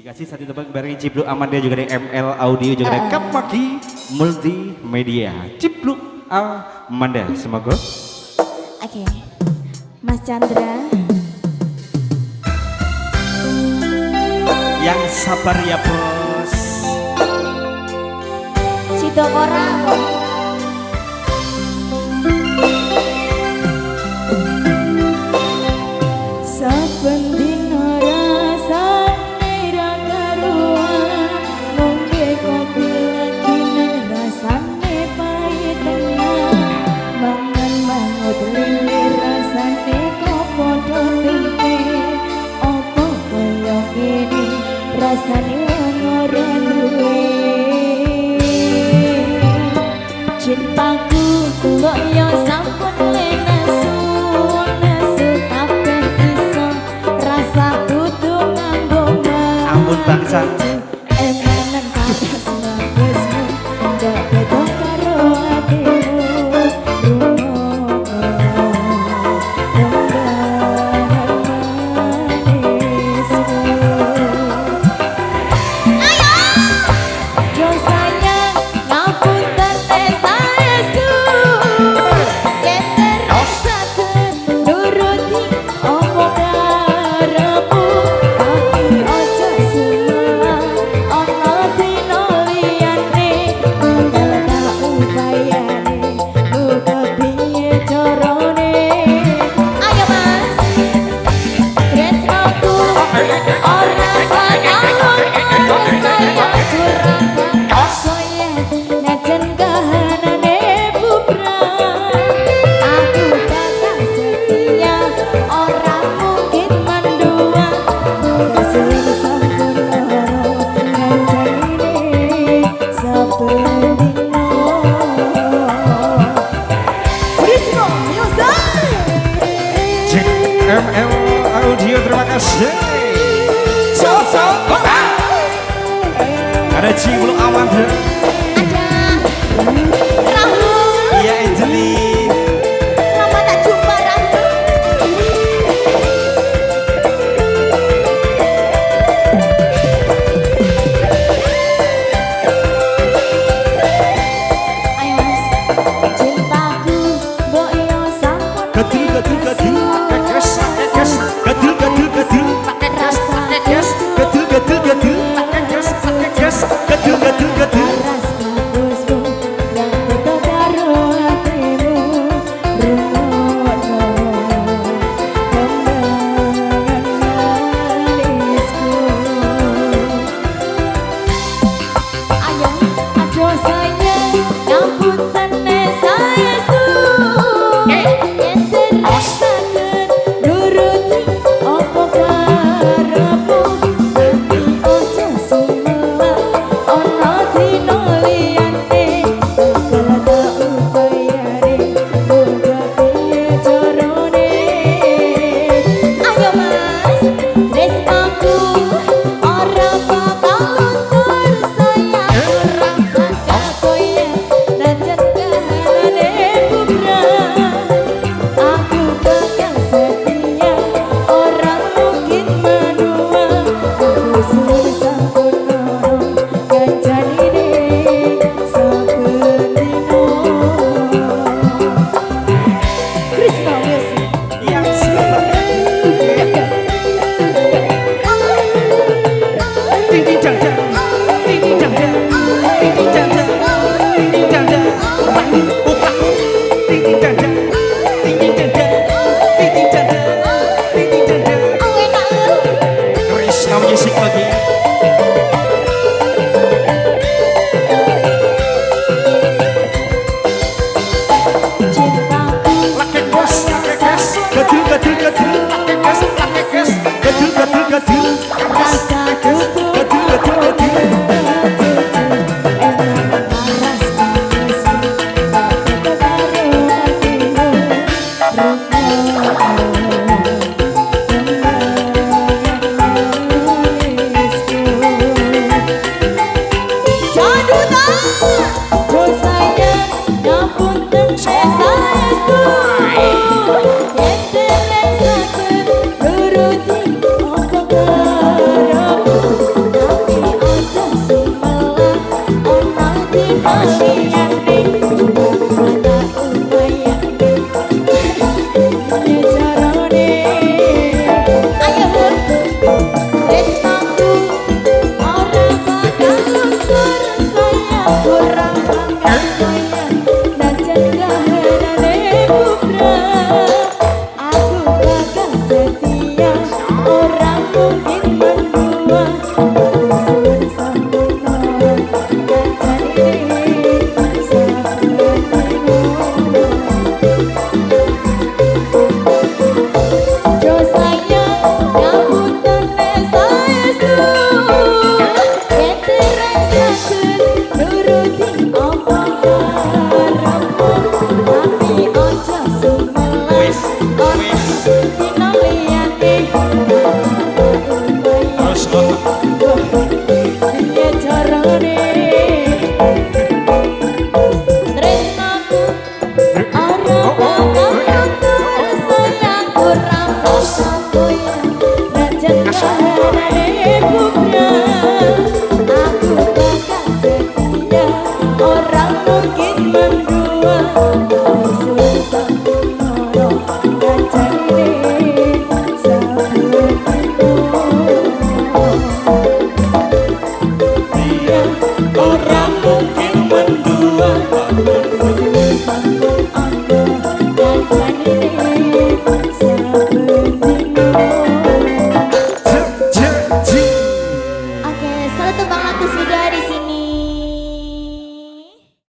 Dikasih satu tebak bareng Cipluk Amanda juga ada ML Audio juga ada Kapaki Multimedia. Cipluk Amanda, semoga. Oke, Mas Chandra. Yang sabar ya bos. Sidokora. Rasane ora duwe cintaku kok yo sampun nesu kabeh iso rasa kudu nganggo ampun bangsa emenan kabeh semabesmu ndak beda karo atimu ML Audio, terima kasih. Sosok ada Cipluk Amanda. ada Rahul. Iya Angelin. Lama tak jumpa Rahul. Ayo Mas, cintaku mbok yo sampun Gadul gadul gadul. Gadul gadul gadul. Gadul gadul gadul. Gadul gadul gadul. piye carane tresnaku ora bakal sayang ora bakal koyo najan